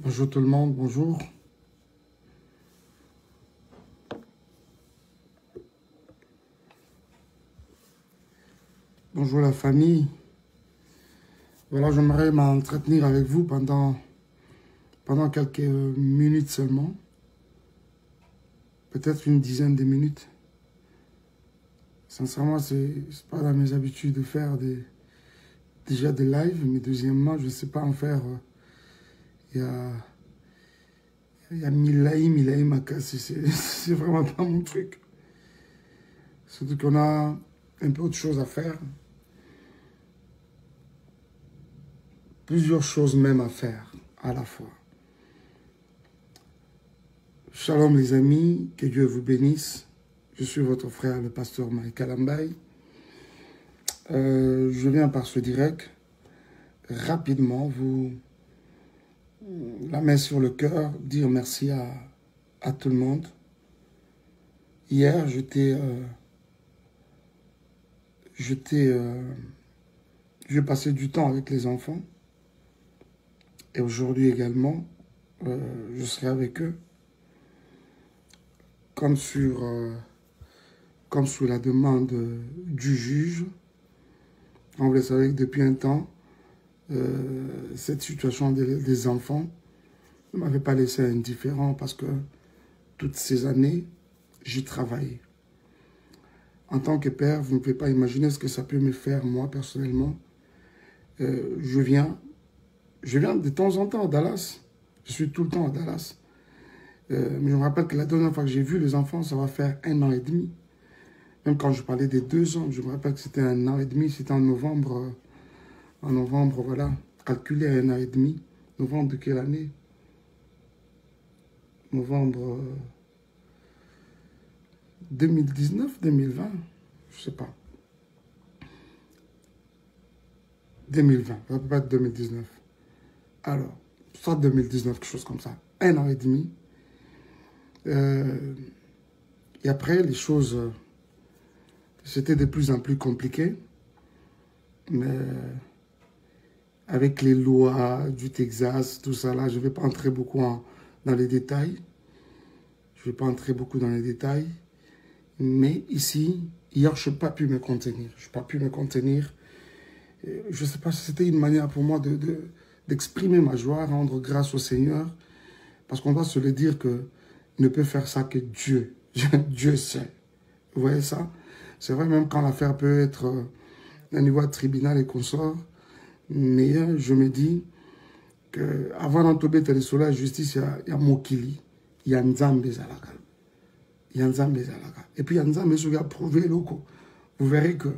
Bonjour tout le monde, bonjour. Bonjour la famille. Voilà, j'aimerais m'entretenir avec vous pendant quelques minutes seulement. Peut-être une dizaine de minutes. Sincèrement, c'est pas dans mes habitudes de faire déjà des lives, mais deuxièmement, je ne sais pas en faire. Il y a mille à casser. C'est vraiment pas mon truc. Surtout qu'on a un peu autre chose à faire. Plusieurs choses même à faire à la fois. Shalom les amis, que Dieu vous bénisse. Je suis votre frère, le pasteur Michael Ambaye. Je viens par ce direct, rapidement, vous la main sur le cœur, dire merci à tout le monde. Hier, j'ai passé du temps avec les enfants. Et aujourd'hui également, je serai avec eux. Comme sous la demande du juge. On vous savez que depuis un temps, cette situation des enfants ne m'avait pas laissé indifférent parce que toutes ces années, j'y travaillais. En tant que père, vous ne pouvez pas imaginer ce que ça peut me faire, moi, personnellement. Je viens de temps en temps à Dallas. Je suis tout le temps à Dallas. Mais je me rappelle que la dernière fois que j'ai vu les enfants, ça va faire 1 an et demi. Même quand je parlais des 2 ans, je me rappelle que c'était 1 an et demi. C'était en novembre, voilà. Calculé à 1 an et demi. Novembre de quelle année? Novembre 2019, 2020, je ne sais pas. 2020, ça peut pas être 2019. Alors, soit 2019, quelque chose comme ça. 1 an et demi. Et après, les choses, c'était de plus en plus compliqué. Mais avec les lois du Texas, tout ça là, je ne vais pas entrer beaucoup dans les détails. Je ne vais pas entrer beaucoup dans les détails. Mais ici, hier, je n'ai pas pu me contenir. Je n'ai pas pu me contenir. Je ne sais pas si c'était une manière pour moi d'exprimer ma joie, rendre grâce au Seigneur. Parce qu'on doit se le dire que ne peut faire ça que Dieu. Dieu sait. Vous voyez ça? C'est vrai, même quand l'affaire peut être à niveau de tribunal et consorts. Mais je me dis qu'avant d'entourer la justice, il y a Mokili. Il y a Nzambe Zalaka. Il y a Nzambe Zalaka. Et puis il y a Nzambe qui a prouvé locaux. Vous verrez que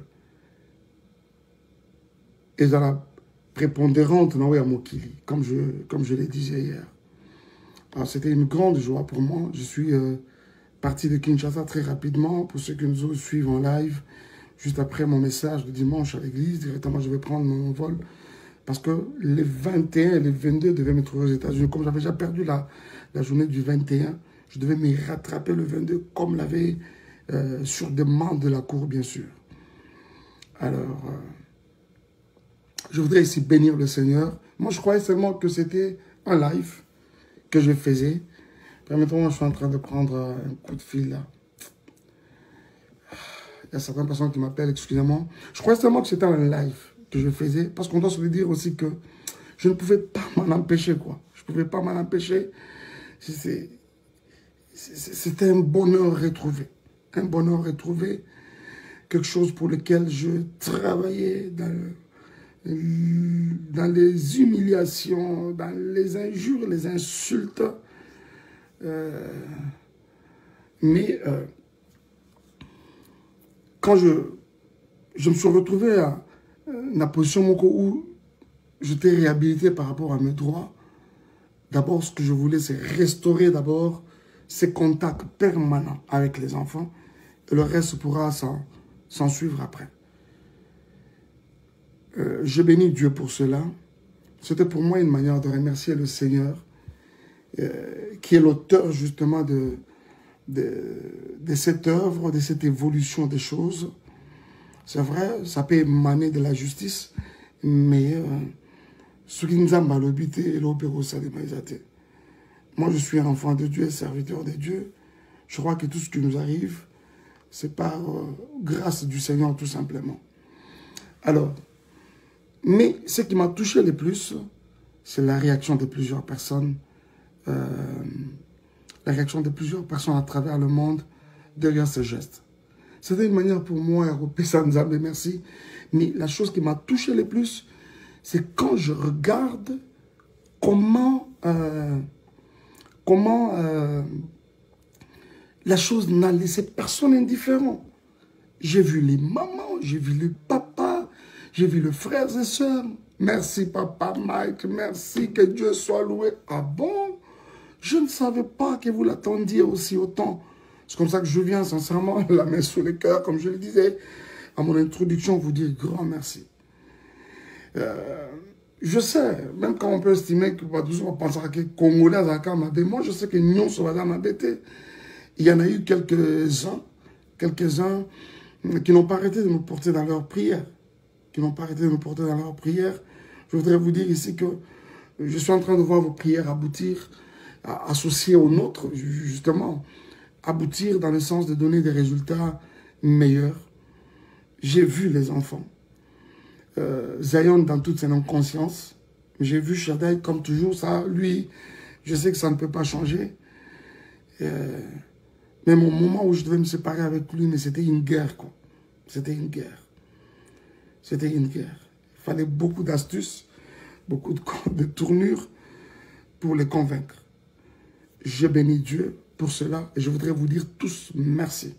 et dans la prépondérante, non, oui, à Mokili, comme je l'ai dit hier. Alors c'était une grande joie pour moi. Je suis parti de Kinshasa très rapidement. Pour ceux qui nous suivent en live, juste après mon message de dimanche à l'église, directement je vais prendre mon vol. Parce que les 21 et les 22 devaient me trouver aux États-Unis. Comme j'avais déjà perdu la journée du 21, je devais me rattraper le 22, comme l'avait sur demande de la cour, bien sûr. Alors, je voudrais ici bénir le Seigneur. Moi, je croyais seulement que c'était un live que je faisais. Permettez-moi, je suis en train de prendre un coup de fil là. Il y a certaines personnes qui m'appellent, excusez-moi. Je croyais seulement que c'était un live que je faisais, parce qu'on doit se le dire aussi que je ne pouvais pas m'en empêcher, quoi. Je ne pouvais pas m'en empêcher. C'était un bonheur retrouvé. Un bonheur retrouvé. Quelque chose pour lequel je travaillais dans les humiliations, dans les injures, les insultes. Mais quand je me suis retrouvé à la position où j'étais réhabilité par rapport à mes droits, d'abord ce que je voulais c'est restaurer d'abord ces contacts permanents avec les enfants et le reste pourra s'en suivre après. Je bénis Dieu pour cela. C'était pour moi une manière de remercier le Seigneur qui est l'auteur justement de cette œuvre, de cette évolution des choses. C'est vrai, ça peut émaner de la justice, mais ce qui nous a malobité, l'opéro, ça Moi, je suis un enfant de Dieu, serviteur de Dieu. Je crois que tout ce qui nous arrive, c'est par grâce du Seigneur, tout simplement. Alors, mais ce qui m'a touché le plus, c'est la réaction de plusieurs personnes. La réaction de plusieurs personnes à travers le monde derrière ce geste. C'était une manière pour moi, Europé Sanzambe, merci. Mais la chose qui m'a touché le plus, c'est quand je regarde comment la chose n'a laissé personne indifférent. J'ai vu les mamans, j'ai vu les papas, j'ai vu les frères et sœurs. Merci papa Mike, merci, que Dieu soit loué. Ah bon? Je ne savais pas que vous l'attendiez aussi autant. C'est comme ça que je viens sincèrement, la main sur le cœur, comme je le disais, à mon introduction, vous dire grand merci. Je sais, même quand on peut estimer que va toujours penser à que Congolais, moi je sais que Nyon sur la m'embêter. Il y en a eu quelques-uns qui n'ont pas arrêté de nous porter dans leurs prières. Je voudrais vous dire ici que je suis en train de voir vos prières aboutir, associées aux nôtres, justement, aboutir dans le sens de donner des résultats meilleurs. J'ai vu les enfants. Zion dans toute son inconscience. J'ai vu Shaddai comme toujours, ça, lui, je sais que ça ne peut pas changer. Même au moment où je devais me séparer avec lui, mais c'était une guerre, quoi. C'était une guerre. C'était une guerre. Il fallait beaucoup d'astuces, beaucoup de tournures pour les convaincre. Je bénis Dieu pour cela et je voudrais vous dire tous merci.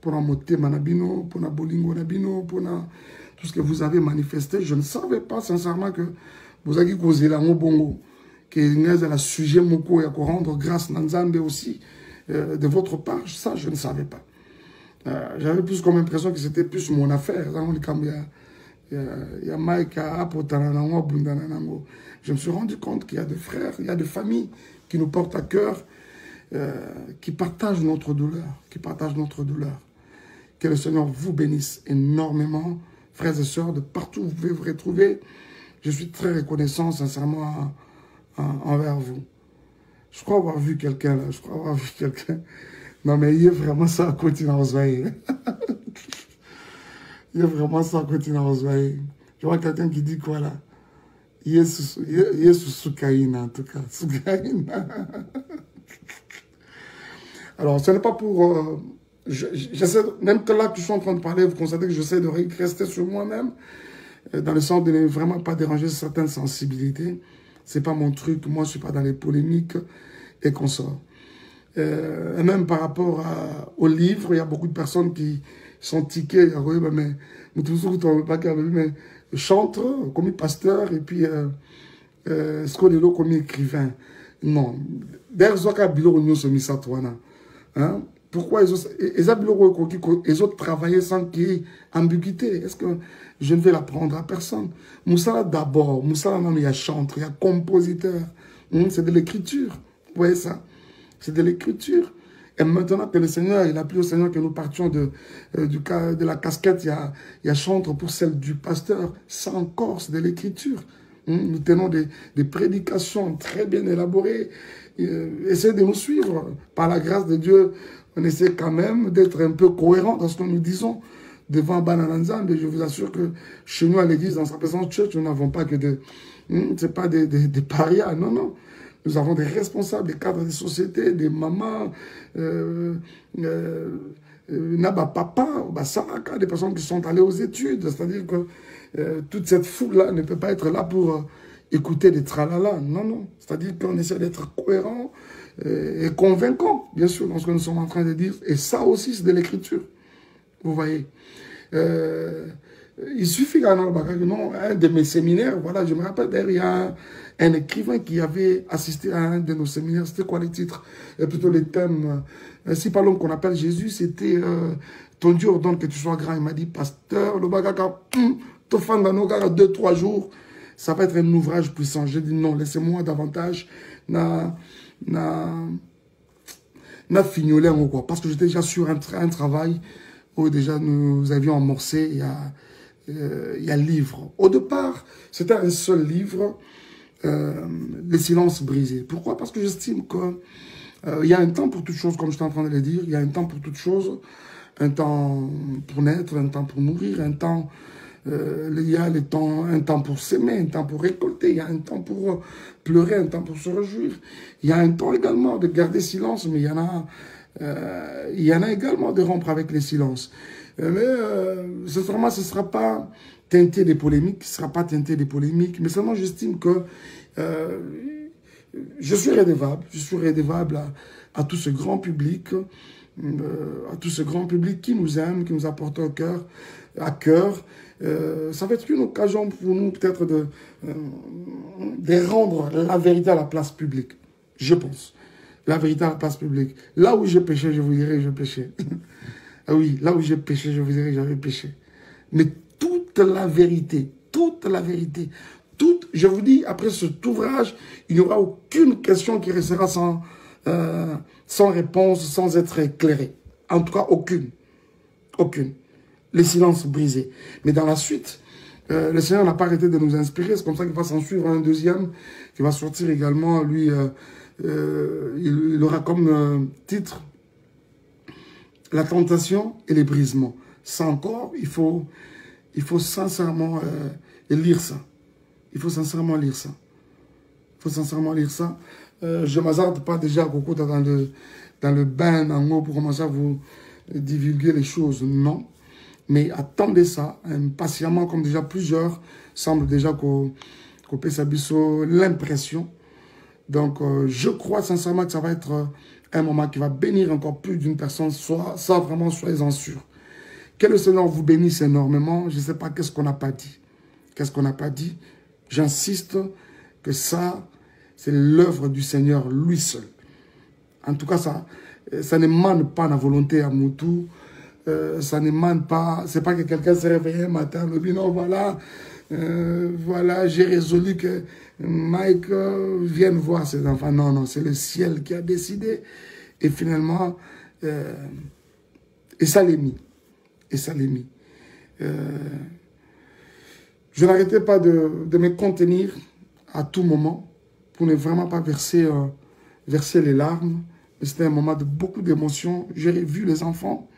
Pour la moté manabino, pour la bolingo nabino, pour tout ce que vous avez manifesté. Je ne savais pas sincèrement que vous avez causé la bongo, que vous avez sujet moko et à rendre grâce Nanzambe aussi de votre part. Ça, je ne savais pas. J'avais plus comme impression que c'était plus mon affaire. Je me suis rendu compte qu'il y a des frères, il y a des familles qui nous portent à cœur, qui partagent notre douleur, Que le Seigneur vous bénisse énormément, frères et sœurs, de partout où vous pouvez vous retrouver. Je suis très reconnaissant, sincèrement, envers vous. Je crois avoir vu quelqu'un là, Non, mais il y a vraiment ça à continuer à Oswaï. Il y a vraiment ça à continuer à Oswaï. Je vois quelqu'un qui dit quoi là? Il est sous Soukaïna, en tout cas. Soukaïna. Alors, ce n'est pas pour... j'essaie, même que là que je suis en train de parler, vous constatez que j'essaie de rester sur moi-même, dans le sens de ne vraiment pas déranger certaines sensibilités. C'est pas mon truc, moi je suis pas dans les polémiques et consorts. Et même par rapport au livre, il y a beaucoup de personnes qui sont tiquées, mais chantre comme pasteur et puis Skodelo comme écrivain. Non. Hein? Pourquoi ils ont travaillé sans qu'il y ait ambiguïté? Est-ce que je ne vais l'apprendre à personne? Moussala d'abord, Moussala il y a chantre, il y a compositeur. C'est de l'écriture. Vous voyez ça? C'est de l'écriture. Et maintenant que le Seigneur, il a plu au Seigneur que nous partions de la casquette, il y a chantre pour celle du pasteur. Ça encore, c'est de l'écriture. Nous tenons des prédications très bien élaborées. Essayez de nous suivre. Par la grâce de Dieu, on essaie quand même d'être un peu cohérent dans ce que nous disons devant Banananza. Mais je vous assure que chez nous, à l'église, dans sa présence church, nous n'avons pas que c'est pas des parias, non, non. Nous avons des responsables, des cadres de société, des mamans, papa, des personnes qui sont allées aux études. C'est-à-dire que toute cette foule-là ne peut pas être là pour écouter des tralala. Non, non. C'est-à-dire qu'on essaie d'être cohérent et convaincant, bien sûr, dans ce que nous sommes en train de dire. Et ça aussi, c'est de l'écriture. Vous voyez. Il suffit qu'un de mes séminaires, voilà, je me rappelle, il y a un écrivain qui avait assisté à un de nos séminaires. C'était quoi les titres? Plutôt les thèmes. Si par l'homme qu'on appelle Jésus, c'était ton Dieu ordonne que tu sois grand. Il m'a dit, pasteur, le bagaka, te fan dans nos gars 2-3 jours, ça va être un ouvrage puissant. J'ai dit non, laissez-moi davantage fignoler en quoi. Parce que j'étais déjà sur un travail où déjà nous avions amorcé il y a livre. Au départ, c'était un seul livre les silences brisés. Pourquoi? Parce que j'estime que il y a un temps pour toute chose, comme je suis en train de le dire. Il y a un temps pour toute chose. Un temps pour naître, un temps pour mourir, un temps... il y a un temps pour s'aimer, un temps pour récolter, il y a un temps pour pleurer, un temps pour se réjouir. Il y a un temps également de garder silence, mais il y en a également de rompre avec les silences. Sincèrement, ce ne sera pas teinté des polémiques, ce ne sera pas teinté des polémiques, mais seulement j'estime que je suis redevable à tout ce grand public, qui nous aime, qui nous apporte à cœur. Ça va être une occasion pour nous peut-être de rendre la vérité à la place publique, je pense. La vérité à la place publique. Là où j'ai péché, je vous dirai que je péchais. Ah oui, là où j'ai péché, je vous dirai que j'avais péché. Mais toute la vérité, je vous dis, après cet ouvrage, il n'y aura aucune question qui restera sans réponse, sans être éclairée. En tout cas, aucune. Aucune. Les silences brisés. Mais dans la suite, le Seigneur n'a pas arrêté de nous inspirer. C'est comme ça qu'il va s'en suivre un deuxième, qui va sortir également. Lui, il aura comme titre la tentation et les brisements. Ça encore, il faut sincèrement lire ça. Il faut sincèrement lire ça. Je ne m'hasarde pas déjà beaucoup dans le bain en haut pour commencer à vous divulguer les choses. Non. Mais attendez ça impatiemment, comme déjà plusieurs semblent déjà couper sa biseau l'impression. Donc, je crois sincèrement que ça va être un moment qui va bénir encore plus d'une personne. Ça, vraiment, soyez-en sûrs. Que le Seigneur vous bénisse énormément. Je ne sais pas qu'est-ce qu'on n'a pas dit. Qu'est-ce qu'on n'a pas dit? J'insiste que ça, c'est l'œuvre du Seigneur lui seul. En tout cas, ça n'émane pas de la volonté à Moutou. Ça n'émane pas. C'est pas que quelqu'un s'est réveillé un matin, me dit non, voilà, j'ai résolu que Mike vienne voir ses enfants. Non, non, c'est le ciel qui a décidé. Et finalement, et ça l'est mis. Je n'arrêtais pas de me contenir à tout moment pour ne vraiment pas verser les larmes. C'était un moment de beaucoup d'émotions. J'ai vu les enfants.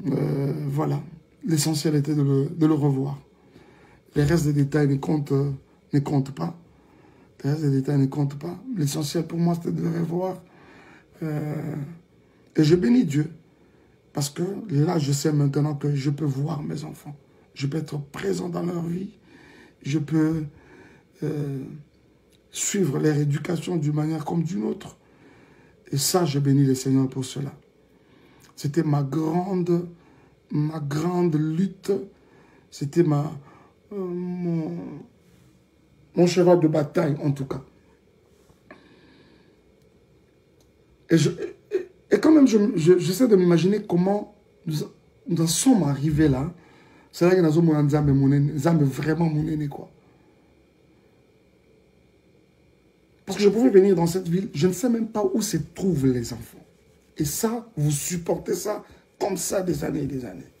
Voilà. L'essentiel était de le revoir. Les restes des détails ne comptent pas. Les restes des détails ne comptent pas. L'essentiel pour moi, c'était de le revoir. Et je bénis Dieu. Parce que là, je sais maintenant que je peux voir mes enfants. Je peux être présent dans leur vie. Je peux suivre leur éducation d'une manière comme d'une autre. Et ça, je bénis le Seigneur pour cela. C'était ma grande lutte. C'était mon cheval de bataille, en tout cas. Et quand même, j'essaie de m'imaginer comment nous en sommes arrivés là. C'est là que nous avons vraiment mon aîné, quoi. Parce que je pouvais venir dans cette ville, je ne sais même pas où se trouvent les enfants. Et ça, vous supportez ça comme ça des années et des années.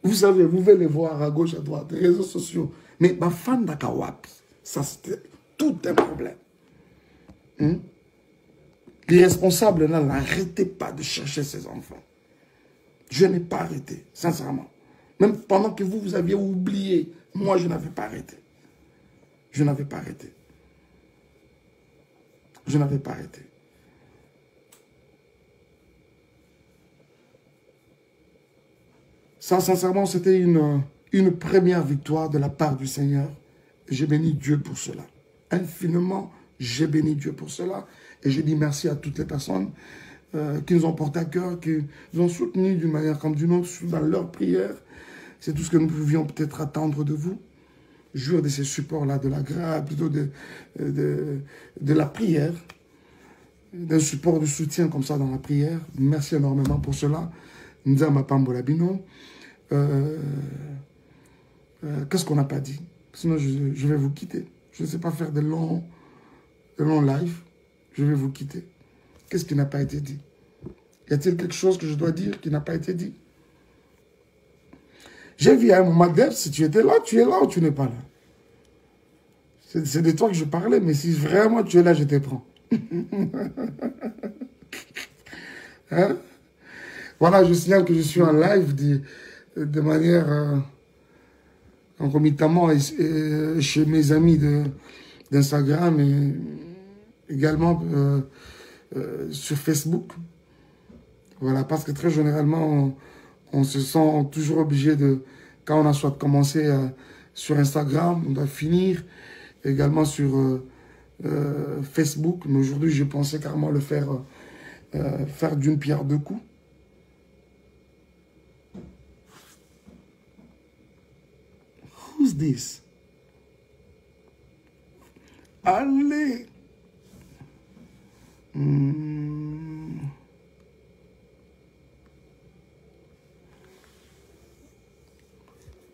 Vous savez, vous pouvez les voir à gauche, à droite, les réseaux sociaux. Mais ma fan d'Akawapi, ça c'était tout un problème. Les responsables là n'arrêtaient pas de chercher ces enfants. Je n'ai pas arrêté, sincèrement. Même pendant que vous aviez oublié, moi je n'avais pas arrêté. Je n'avais pas arrêté. Je n'avais pas arrêté. Ça, sincèrement, c'était une première victoire de la part du Seigneur. Et j'ai béni Dieu pour cela. Infiniment, j'ai béni Dieu pour cela. Et je dis merci à toutes les personnes qui nous ont porté à cœur, qui nous ont soutenus d'une manière comme d'une autre dans leurs prières. C'est tout ce que nous pouvions peut-être attendre de vous. Jouir de ces supports-là, de la grâce, plutôt de la prière, d'un support de soutien comme ça dans la prière. Merci énormément pour cela. Nzama Pambolabino. Qu'est-ce qu'on n'a pas dit? Sinon, je vais vous quitter. Je ne sais pas faire de longs lives. Je vais vous quitter. Qu'est-ce qui n'a pas été dit? Y a-t-il quelque chose que je dois dire qui n'a pas été dit? J'ai vu à un moment, Deb, si tu étais là, tu es là ou tu n'es pas là? C'est de toi que je parlais, mais si vraiment tu es là, je te prends. Hein? Voilà, je signale que je suis en live de manière concomitamment chez mes amis d'Instagram et également sur Facebook. Voilà, parce que très généralement, on se sent toujours obligé de, quand on a soit commencé sur Instagram, on doit finir également sur Facebook. Mais aujourd'hui, je pensais carrément le faire, faire d'une pierre deux coups. Who's this? Allez!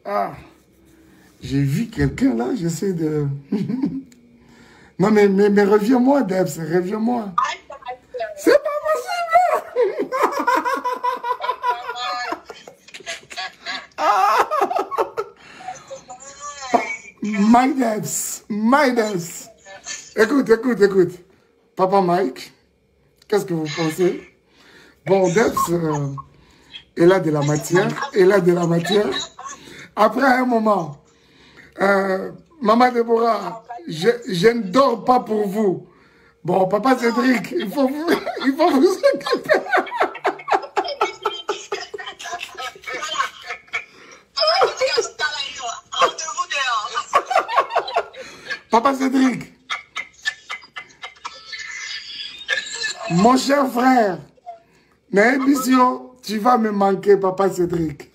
Ah! J'ai vu quelqu'un là, j'essaie de... Non mais reviens-moi, Debs, reviens-moi. C'est pas possible! My Debs. Écoute. Papa Mike, qu'est-ce que vous pensez? Bon, Debs, elle a de la matière, Après un moment, Maman Déborah, je ne dors pas pour vous. Bon, Papa Cédric, il faut vous occuper. Papa Cédric, mon cher frère, tu vas me manquer, Papa Cédric.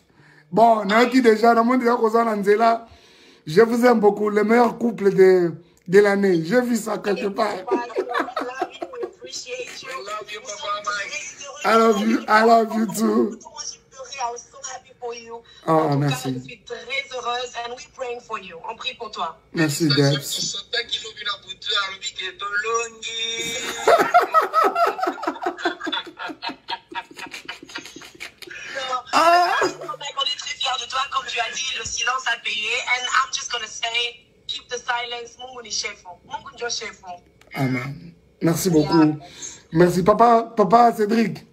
Bon, je vous aime beaucoup, le meilleur couple de l'année. J'ai vu ça quelque part. I love you too. Oh, merci. Je suis très heureuse and we praying for you. On prie pour toi. Merci, Debs. On est très fiers de toi, comme tu as dit, le silence a payé. And I'm just going to say, keep the silence. Mungu ni chefo. Mungu ndio chefo. Amen. Merci beaucoup. Merci, Papa Cédric.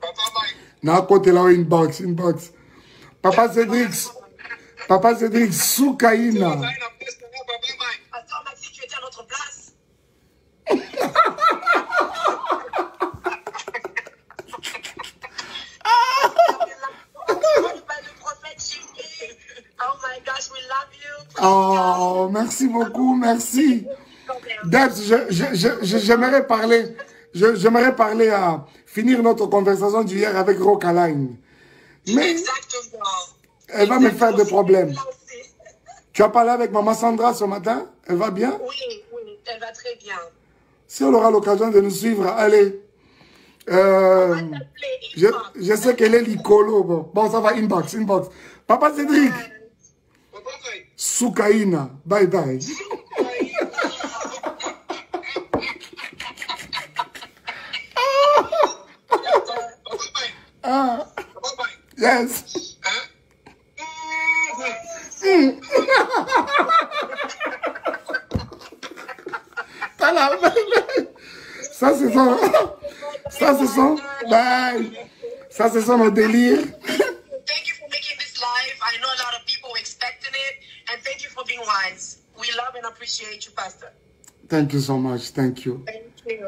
Papa Mike. Na côté là, inbox. Papa Cédric, Soukaina. Pasteur Maxi, tu étais à notre place. Le prophète Chingue. Oh my gosh, we love you. Oh, merci beaucoup, merci. Debs, j'aimerais parler à finir notre conversation d'hier avec Rocaline. Mais exactement. Elle va me faire des problèmes. Tu as parlé avec Maman Sandra ce matin? Elle va bien? Oui, elle va très bien. Si on aura l'occasion de nous suivre, allez. Je sais qu'elle est l'icolo. Bon, ça va, inbox. Papa Cédric. Soukaina. Bye bye. Yes. Ça, c'est son nos délires. Thank you for making this live. I know a lot of people expecting it. And thank you for being wise. We love and appreciate you, Pastor. Thank you so much. Thank you. Thank you.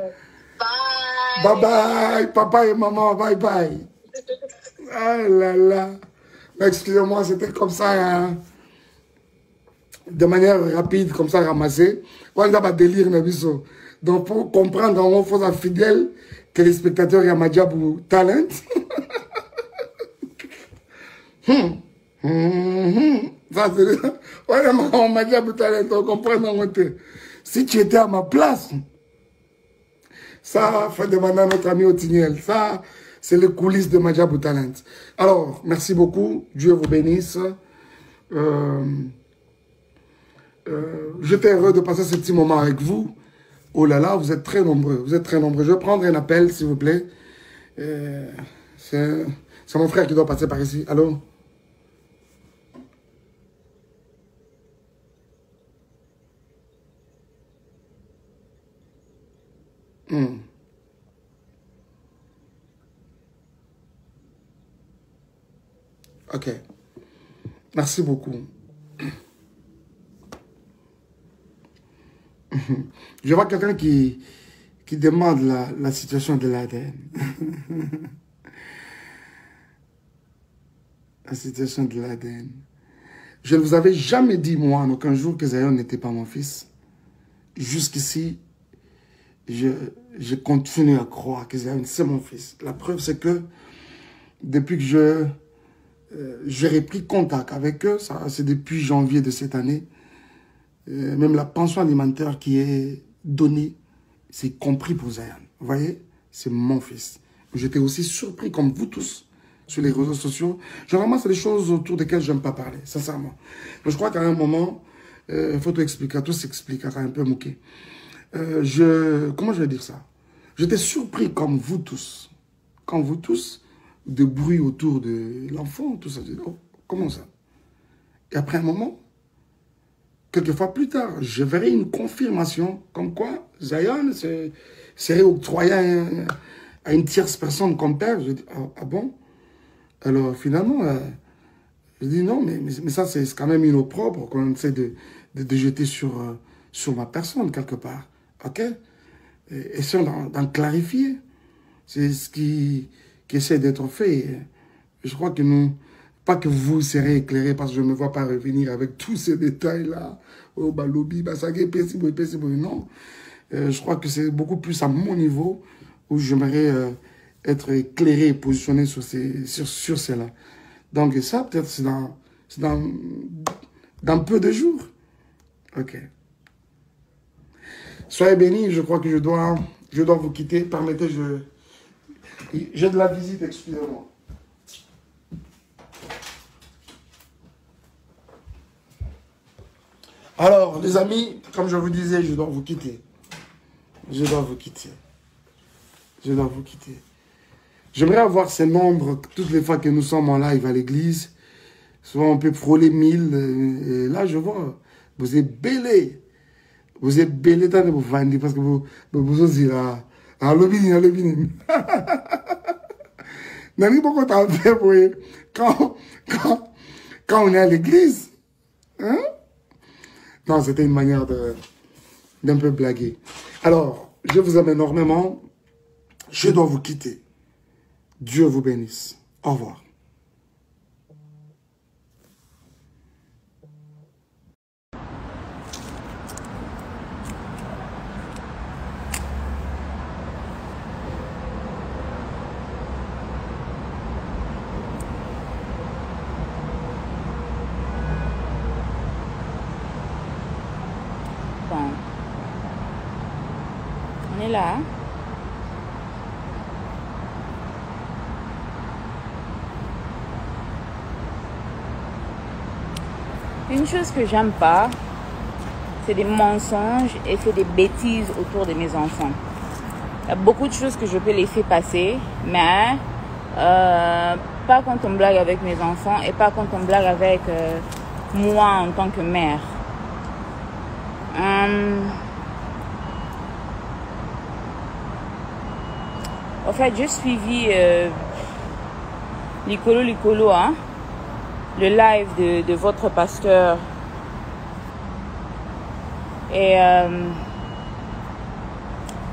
Bye. Bye-bye. Papa et maman, bye-bye. Ah là là. Excusez-moi, c'était comme ça, hein. De manière rapide, comme ça, ramassé. On a pas délire, Nabiso. Donc, pour comprendre, on faut un fidèle téléspectateur Yamadjabou Talent. Ça, c'est... Vraiment, Madjabou Talent, on comprend. Si tu étais à ma place, ça, faut demander à notre ami Otiniel. Ça, c'est les coulisses de Madjabou Talent. Alors, merci beaucoup. Dieu vous bénisse. J'étais heureux de passer ce petit moment avec vous. Oh là là, vous êtes très nombreux. Je vais prendre un appel, s'il vous plaît. C'est mon frère qui doit passer par ici. Allô? Ok. Merci beaucoup. Je vois quelqu'un qui demande la situation de l'ADN. La situation de l'ADN. Je ne vous avais jamais dit, moi, en aucun jour, que Zion n'était pas mon fils. Jusqu'ici, je continue à croire que Zion, c'est mon fils. La preuve, c'est que depuis que j'ai repris contact avec eux, c'est depuis janvier de cette année, même la pension alimentaire qui est donnée, c'est compris pour Zion. Vous voyez, c'est mon fils. J'étais aussi surpris, comme vous tous, sur les réseaux sociaux. Généralement, c'est des choses autour desquelles je n'aime pas parler, sincèrement. Mais je crois qu'à un moment, il faut tout expliquer, tout s'explique, un peu mouqué. Comment je vais dire ça? J'étais surpris, comme vous tous, de bruit autour de l'enfant, tout ça. Oh, comment ça? Et après un moment, quelques fois plus tard, je verrai une confirmation comme quoi Zion serait octroyé à une tierce personne comme père. Je dis, ah bon? Alors finalement, je dis non, mais ça c'est quand même une opprobre qu'on essaie de jeter sur ma personne quelque part. Ok? Essayons d'en clarifier. C'est ce qui essaie d'être fait. Je crois que nous, pas que vous serez éclairés parce que je ne me vois pas revenir avec tous ces détails-là. Oh, balobi, basagé, pessibo, non. Je crois que c'est beaucoup plus à mon niveau où j'aimerais être éclairé et positionné sur cela. Donc ça, peut-être, c'est dans peu de jours. Ok. Soyez bénis, je crois que je dois vous quitter. Permettez, j'ai de la visite, excusez-moi. Alors, les amis, comme je vous disais, je dois vous quitter. J'aimerais avoir ces nombres toutes les fois que nous sommes en live à l'église. Souvent, on peut frôler 1000. Et là, je vois, vous êtes belé. Vous êtes belé tant de vous vendre parce que vous aussi là. À l'obini. N'avez pas qu'on fait, vous voyez. Quand on est à l'église, hein? Non, c'était une manière d'un peu blaguer. Alors, je vous aime énormément. Je dois vous quitter. Dieu vous bénisse. Au revoir. On est là. Une chose que j'aime pas, c'est des mensonges et c'est des bêtises autour de mes enfants. Il y a beaucoup de choses que je peux laisser passer, mais pas quand on blague avec mes enfants et pas quand on blague avec moi en tant que mère. En fait, j'ai suivi Licolo, hein, le live de votre pasteur. Et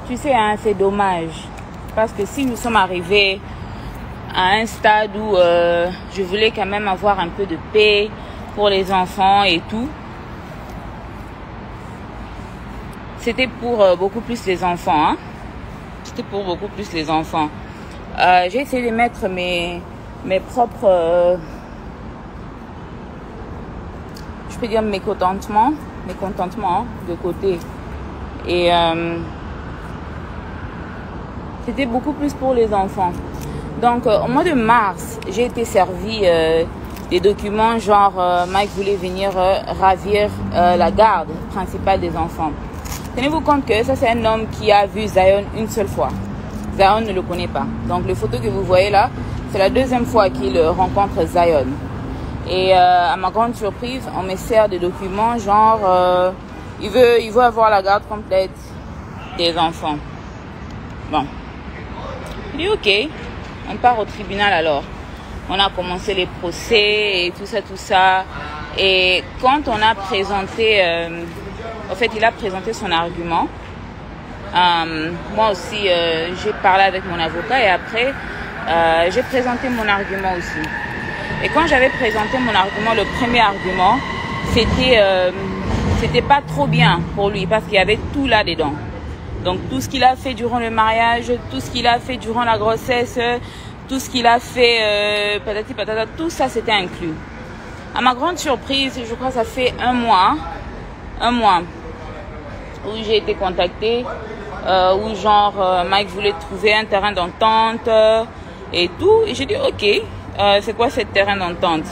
tu sais, hein, c'est dommage. Parce que si nous sommes arrivés à un stade où je voulais quand même avoir un peu de paix pour les enfants et tout, c'était pour beaucoup plus les enfants, hein. C'était pour beaucoup plus les enfants. J'ai essayé de mettre mes propres, je peux dire mécontentements de côté. Et c'était beaucoup plus pour les enfants. Donc, au mois de mars, j'ai été servi des documents genre Mike voulait venir ravir la garde principale des enfants. Tenez-vous compte que ça, c'est un homme qui a vu Zion une seule fois. Zion ne le connaît pas. Donc, les photos que vous voyez là, c'est la deuxième fois qu'il rencontre Zion. Et à ma grande surprise, on me sert des documents genre il veut avoir la garde complète des enfants. Bon. Je dis ok, on part au tribunal alors. On a commencé les procès et tout ça. Et quand on a présenté, en fait, il a présenté son argument. Moi aussi, j'ai parlé avec mon avocat et après, j'ai présenté mon argument aussi. Et quand j'avais présenté mon argument, le premier argument, c'était pas trop bien pour lui parce qu'il y avait tout là-dedans. Donc tout ce qu'il a fait durant le mariage, tout ce qu'il a fait durant la grossesse, tout ce qu'il a fait, patati patata, tout ça c'était inclus. À ma grande surprise, je crois que ça fait un mois où j'ai été contactée, où genre Mike voulait trouver un terrain d'entente et tout. Et j'ai dit ok, c'est quoi ce terrain d'entente?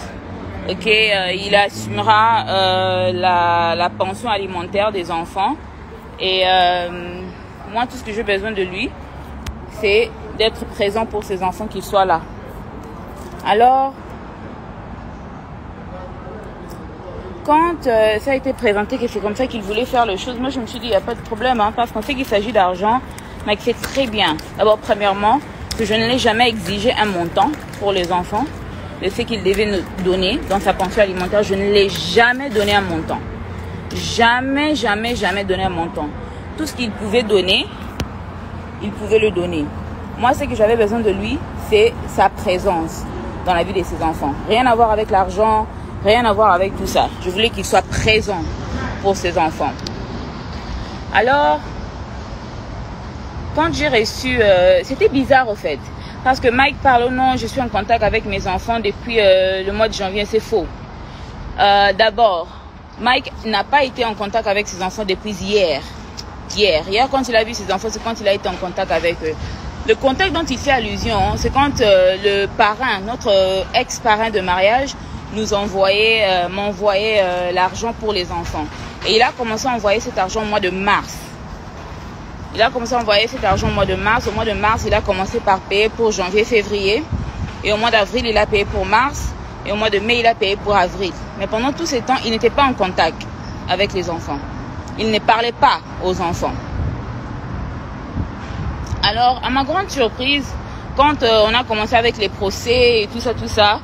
Ok, il assumera la pension alimentaire des enfants et moi tout ce que j'ai besoin de lui c'est d'être présent pour ses enfants, qu'ils soient là. Alors quand ça a été présenté que c'est comme ça qu'il voulait faire les choses, moi je me suis dit il n'y a pas de problème hein, parce qu'on sait qu'il s'agit d'argent. Mike fait très bien. D'abord premièrement que je ne l'ai jamais exigé un montant pour les enfants. Le fait qu'il devait nous donner dans sa pension alimentaire, je ne l'ai jamais donné un montant. Jamais donné un montant. Tout ce qu'il pouvait donner, il pouvait le donner. Moi, ce que j'avais besoin de lui, c'est sa présence dans la vie de ses enfants. Rien à voir avec l'argent, rien à voir avec tout ça. Je voulais qu'il soit présent pour ses enfants. Alors, quand j'ai reçu... c'était bizarre, au fait. Parce que Mike parle au nom, je suis en contact avec mes enfants depuis le mois de janvier, c'est faux. D'abord, Mike n'a pas été en contact avec ses enfants depuis hier. Hier, quand il a vu ses enfants, c'est quand il a été en contact avec eux. Le contact dont il fait allusion, c'est quand le parrain, notre ex-parrain de mariage, m'envoyait l'argent pour les enfants. Et il a commencé à envoyer cet argent au mois de mars. Il a commencé à envoyer cet argent au mois de mars. Au mois de mars, il a commencé par payer pour janvier, février. Et au mois d'avril, il a payé pour mars. Et au mois de mai, il a payé pour avril. Mais pendant tous ces temps, il n'était pas en contact avec les enfants. Il ne parlait pas aux enfants. Alors, à ma grande surprise, quand on a commencé avec les procès et tout ça,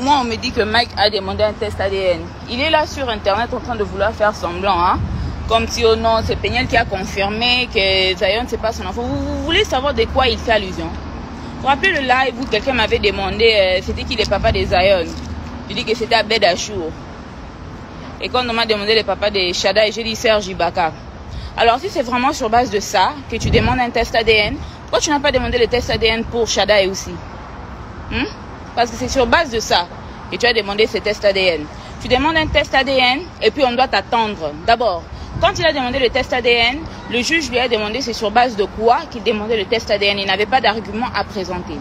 moi, on me dit que Mike a demandé un test ADN. Il est là sur Internet en train de vouloir faire semblant, hein. Comme si, oh non, c'est Peniel qui a confirmé que Zion, c'est pas son enfant. Vous voulez savoir de quoi il fait allusion? Vous vous rappelez le live où quelqu'un m'avait demandé, c'était qui le papa de Zion? Je dis que c'était Abed Achour. Et quand on m'a demandé le papa de Shada, j'ai dit Serge Ibaka. Alors, si c'est vraiment sur base de ça que tu demandes un test ADN, pourquoi tu n'as pas demandé le test ADN pour Shada et aussi? Parce que c'est sur base de ça que tu as demandé ce test ADN. Tu demandes un test ADN et puis on doit t'attendre. D'abord, quand il a demandé le test ADN, le juge lui a demandé c'est sur base de quoi qu'il demandait le test ADN. Il n'avait pas d'argument à présenter.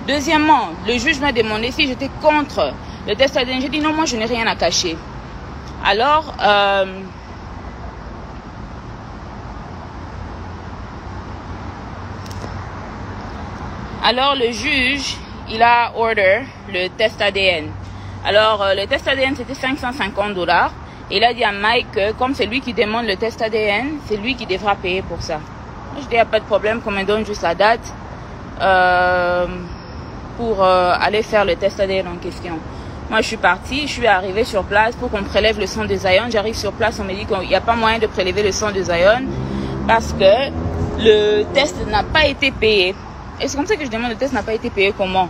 Deuxièmement, le juge m'a demandé si j'étais contre le test ADN. J'ai dit non, moi je n'ai rien à cacher. Alors le juge, il a order le test ADN. Alors le test ADN c'était $550. Et il a dit à Mike que comme c'est lui qui demande le test ADN, c'est lui qui devra payer pour ça. Moi, je dis il n'y a pas de problème, qu'on me donne juste la date pour aller faire le test ADN en question. Moi je suis partie, je suis arrivée sur place pour qu'on prélève le sang de Zion. J'arrive sur place, on me dit qu'il n'y a pas moyen de prélever le sang de Zion parce que le test n'a pas été payé. Et c'est comme ça que je demande, le test n'a pas été payé comment?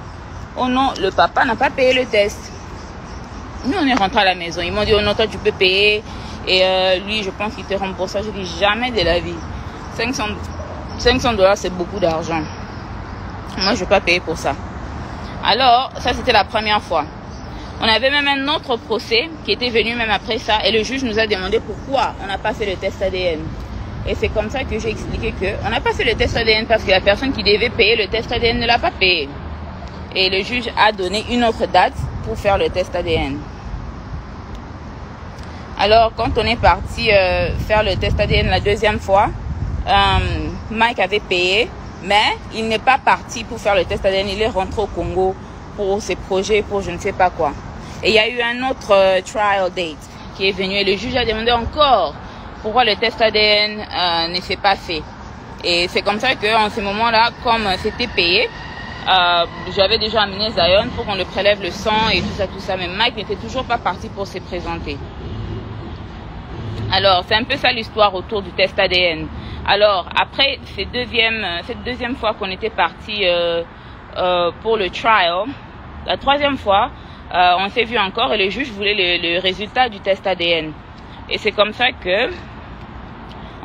Oh non, le papa n'a pas payé le test. Nous on est rentrés à la maison, ils m'ont dit oh non toi tu peux payer et lui je pense qu'il te rembourse. Je dis jamais de la vie. $500 c'est beaucoup d'argent. Moi je ne vais pas payer pour ça. Alors ça c'était la première fois. On avait même un autre procès qui était venu même après ça et le juge nous a demandé pourquoi on n'a pas fait le test ADN. Et c'est comme ça que j'ai expliqué qu'on n'a pas fait le test ADN parce que la personne qui devait payer le test ADN ne l'a pas payé. Et le juge a donné une autre date pour faire le test ADN. Alors, quand on est parti faire le test ADN la deuxième fois, Mike avait payé, mais il n'est pas parti pour faire le test ADN. Il est rentré au Congo pour ses projets, pour je ne sais pas quoi. Et il y a eu un autre trial date qui est venu et le juge a demandé encore pourquoi le test ADN ne s'est pas fait. Et c'est comme ça qu'en ce moment-là, comme c'était payé, j'avais déjà amené Zion pour qu'on le prélève le sang et tout ça. Mais Mike n'était toujours pas parti pour se présenter. Alors, c'est un peu ça l'histoire autour du test ADN. Alors, après cette deuxième fois qu'on était parti pour le trial, la troisième fois, on s'est vu encore et le juge voulait le résultat du test ADN. Et c'est comme ça que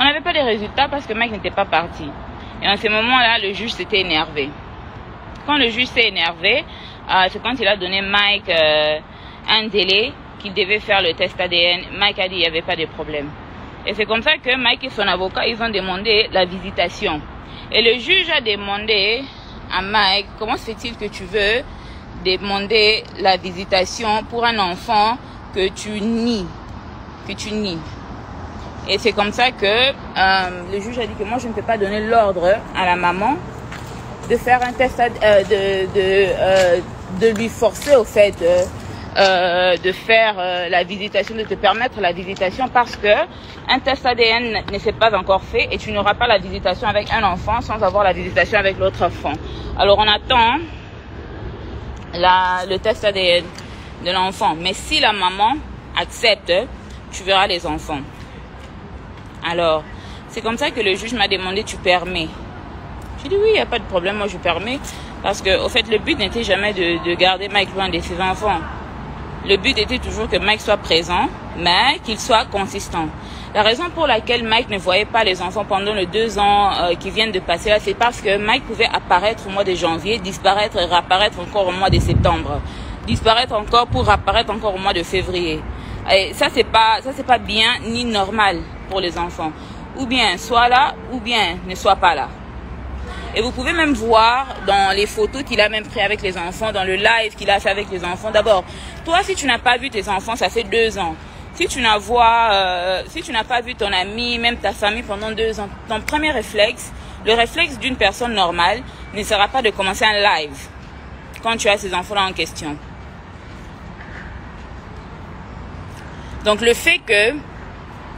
on n'avait pas les résultats parce que Mike n'était pas parti. Et en ce moment-là, le juge s'était énervé. Quand le juge s'est énervé, c'est quand il a donné Mike un délai qu'il devait faire le test ADN. Mike a dit qu'il n'y avait pas de problème. Et c'est comme ça que Mike et son avocat, ils ont demandé la visitation. Et le juge a demandé à Mike, comment se fait-il que tu veux demander la visitation pour un enfant que tu nies? Et c'est comme ça que le juge a dit que moi, je ne peux pas donner l'ordre à la maman de faire un test, de lui forcer au fait de faire la visitation, de te permettre la visitation parce que un test ADN ne s'est pas encore fait et tu n'auras pas la visitation avec un enfant sans avoir la visitation avec l'autre enfant. Alors on attend le test ADN de l'enfant. Mais si la maman accepte, tu verras les enfants. Alors, c'est comme ça que le juge m'a demandé, tu permets? J'ai dit oui, il n'y a pas de problème, moi je permets. Parce que, au fait, le but n'était jamais de garder Mike loin de ses enfants. Le but était toujours que Mike soit présent, mais qu'il soit consistant. La raison pour laquelle Mike ne voyait pas les enfants pendant les 2 ans qui viennent de passer là, c'est parce que Mike pouvait apparaître au mois de janvier, disparaître et réapparaître encore au mois de septembre. Disparaître encore pour réapparaître encore au mois de février. Et ça, c'est pas bien ni normal pour les enfants. Ou bien soit là, ou bien ne soit pas là. Et vous pouvez même voir dans les photos qu'il a même pris avec les enfants, dans le live qu'il a fait avec les enfants. D'abord, toi, si tu n'as pas vu tes enfants, ça fait 2 ans. Si tu n'as pas vu ton ami, même ta famille pendant 2 ans, ton premier réflexe, le réflexe d'une personne normale, ne sera pas de commencer un live quand tu as ces enfants-là en question. Donc, le fait que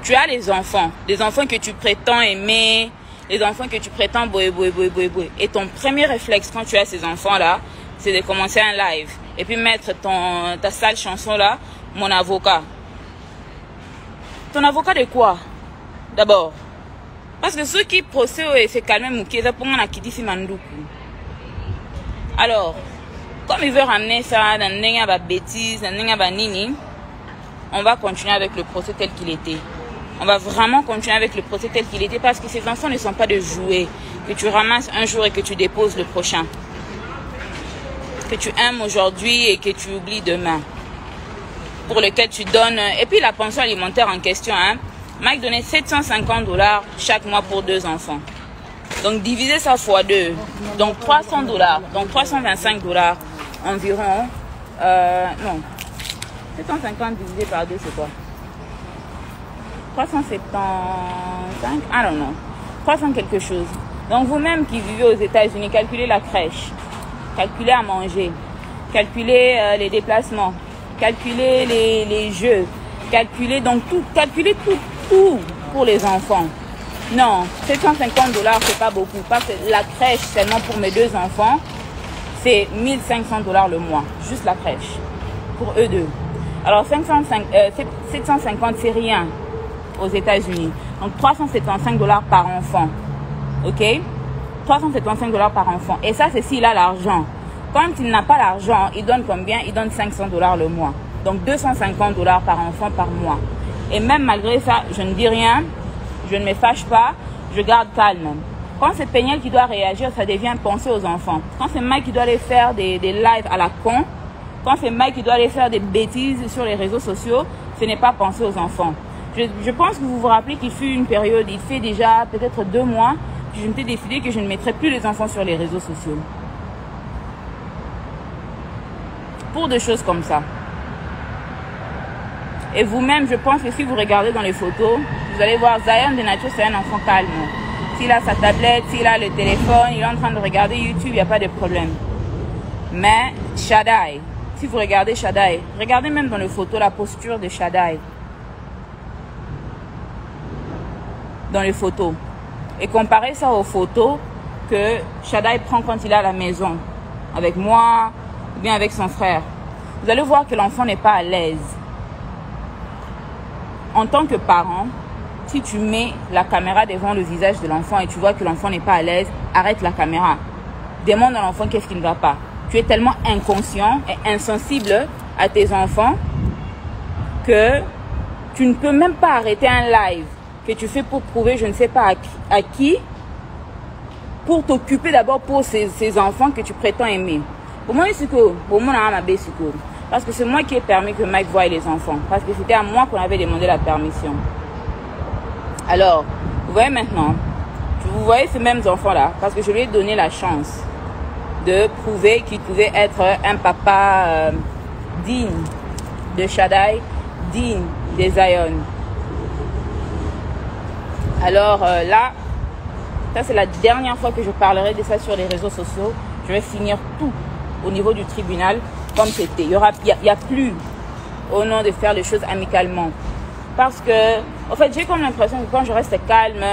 tu as les enfants que tu prétends aimer, les enfants que tu prétends boué. Et ton premier réflexe quand tu as ces enfants-là, c'est de commencer un live. Et puis mettre ta sale chanson-là, mon avocat. Ton avocat de quoi? D'abord. Parce que ceux qui procèdent et se calment, alors, comme il veut ramener ça dans une bêtise, dans une nini, on va continuer avec le procès tel qu'il était. On va vraiment continuer avec le procès tel qu'il était parce que ces enfants ne sont pas de jouets que tu ramasses un jour et que tu déposes le prochain. Que tu aimes aujourd'hui et que tu oublies demain. Pour lequel tu donnes... Et puis la pension alimentaire en question, hein. Mike donnait $750 chaque mois pour 2 enfants. Donc diviser ça fois 2. Donc $300. Donc $325 environ. Non. 750 divisé par 2, c'est quoi? 375, I don't know, 300 quelque chose. Donc vous-même qui vivez aux États-Unis, calculez la crèche, calculez à manger, calculez les déplacements, calculez les jeux, calculez donc tout, calculez tout pour les enfants. Non, $750 c'est pas beaucoup, parce que la crèche seulement pour mes 2 enfants, c'est $1500 le mois, juste la crèche, pour eux 2. Alors 750 c'est rien aux États-Unis. Donc $375 par enfant. Ok? $375 par enfant. Et ça, c'est s'il a l'argent. Quand il n'a pas l'argent, il donne combien? Il donne $500 le mois. Donc $250 par enfant par mois. Et même malgré ça, je ne dis rien. Je ne me fâche pas. Je garde calme. Quand c'est Péniel qui doit réagir, ça devient penser aux enfants. Quand c'est Mike qui doit aller faire des lives à la con, quand c'est Mike qui doit aller faire des bêtises sur les réseaux sociaux, ce n'est pas penser aux enfants. Je pense que vous vous rappelez qu'il fut une période, il fait déjà peut-être 2 mois, que je m'étais décidé que je ne mettrais plus les enfants sur les réseaux sociaux. Pour des choses comme ça. Et vous-même, je pense que si vous regardez dans les photos, vous allez voir Zion de nature, c'est un enfant calme. S'il a sa tablette, s'il a le téléphone, il est en train de regarder YouTube, il n'y a pas de problème. Mais Shaddai, si vous regardez Shaddai, regardez même dans les photos la posture de Shaddai. Dans les photos. Et comparez ça aux photos que Shaddai prend quand il est à la maison. avec moi, ou bien avec son frère, vous allez voir que l'enfant n'est pas à l'aise. En tant que parent, si tu mets la caméra devant le visage de l'enfant et tu vois que l'enfant n'est pas à l'aise, arrête la caméra. Demande à l'enfant qu'est-ce qui ne va pas. Tu es tellement inconscient et insensible à tes enfants que tu ne peux même pas arrêter un live que tu fais pour prouver je ne sais pas à qui pour t'occuper d'abord pour ces enfants que tu prétends aimer. Pour moi, parce que c'est moi qui ai permis que Mike voie les enfants. Parce que c'était à moi qu'on avait demandé la permission. Alors, vous voyez maintenant, vous voyez ces mêmes enfants-là, parce que je lui ai donné la chance de prouver qu'il pouvait être un papa digne de Shaddai, digne des Zion. Alors là, ça c'est la dernière fois que je parlerai de ça sur les réseaux sociaux. Je vais finir tout au niveau du tribunal comme c'était. Il y a plus au nom de faire les choses amicalement. Parce que, en fait, j'ai comme l'impression que quand je reste calme,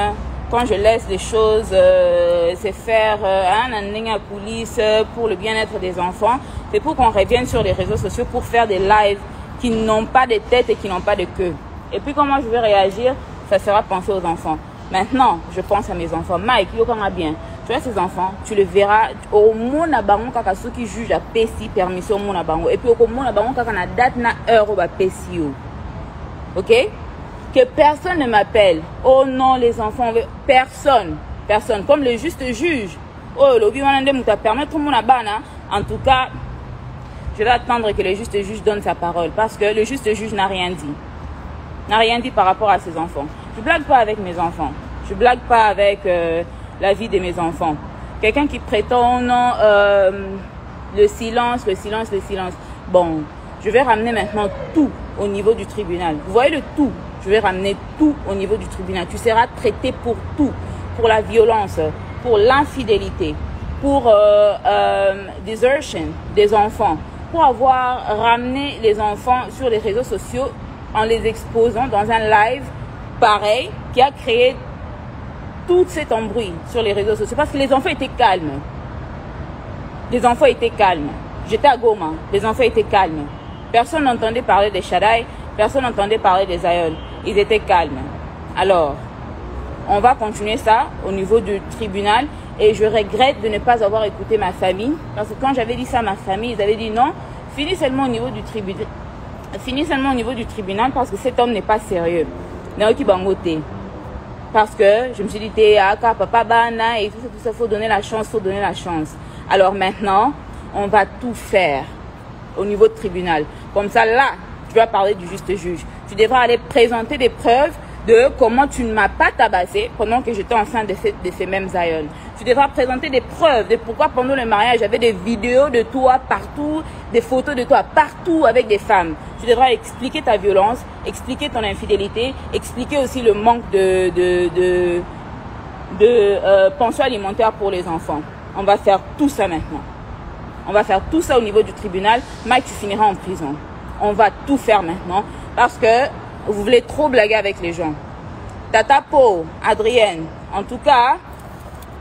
quand je laisse les choses se faire à police pour le bien-être des enfants, c'est pour qu'on revienne sur les réseaux sociaux pour faire des lives qui n'ont pas de tête et qui n'ont pas de queue. Et puis comment je vais réagir, ça sera penser aux enfants. Maintenant, je pense à mes enfants. Mike, yo comment bien. Tu vois ces enfants, tu le verras au monde à baron kaka ceux qui jugent à PSI permission au monde à baron. Et puis au monde à baron kaka na date na heure au PSI. Ok? Que personne ne m'appelle. Oh non, les enfants, personne. Personne. Comme le juste juge. Oh, l'obi wanande mouta permettre tout le monde à bana. En tout cas, je vais attendre que le juste juge donne sa parole. Parce que le juste juge n'a rien dit. N'a rien dit par rapport à ses enfants. Je blague pas avec mes enfants. Je blague pas avec la vie de mes enfants. Quelqu'un qui prétend non, le silence. Bon, je vais ramener maintenant tout au niveau du tribunal. Vous voyez le tout. Je vais ramener tout au niveau du tribunal. Tu seras traité pour tout. Pour la violence, pour l'infidélité, pour desertion des enfants. Pour avoir ramené les enfants sur les réseaux sociaux en les exposant dans un live pareil qui a créé tout cet embrouille sur les réseaux sociaux. Parce que les enfants étaient calmes. Les enfants étaient calmes. J'étais à Goma. Les enfants étaient calmes. Personne n'entendait parler des Shaddai. Personne n'entendait parler des Zion. Ils étaient calmes. Alors, on va continuer ça au niveau du tribunal. Et je regrette de ne pas avoir écouté ma famille. Parce que quand j'avais dit ça à ma famille, ils avaient dit non, finis seulement au niveau du tribunal. Finis seulement au niveau du tribunal parce que cet homme n'est pas sérieux. Parce que je me suis dit, papa bana et tout ça, faut donner la chance, Alors maintenant, on va tout faire au niveau du tribunal. Comme ça, là, tu vas parler du juste juge. Tu devras aller présenter des preuves de comment tu ne m'as pas tabassé pendant que j'étais enceinte de ces mêmes Zion. Tu devras présenter des preuves de pourquoi pendant le mariage, j'avais des vidéos de toi partout, des photos de toi partout avec des femmes. Tu devras expliquer ta violence, expliquer ton infidélité, expliquer aussi le manque de pension alimentaire pour les enfants. On va faire tout ça maintenant. On va faire tout ça au niveau du tribunal. Mike, tu finiras en prison. On va tout faire maintenant parce que vous voulez trop blaguer avec les gens. Tata Po, Adrienne, en tout cas,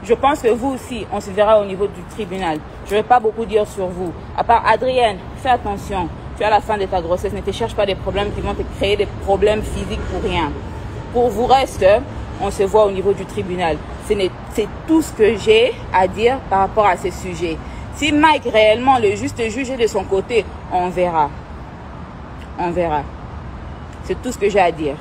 je pense que vous aussi, on se verra au niveau du tribunal. Je ne vais pas beaucoup dire sur vous. À part Adrienne, fais attention. Tu es à la fin de ta grossesse. Ne te cherche pas des problèmes qui vont te créer des problèmes physiques pour rien. Pour vous reste, on se voit au niveau du tribunal. C'est tout ce que j'ai à dire par rapport à ces sujets. Si Mike, réellement, le juste juge est de son côté, on verra. On verra. C'est tout ce que j'ai à dire.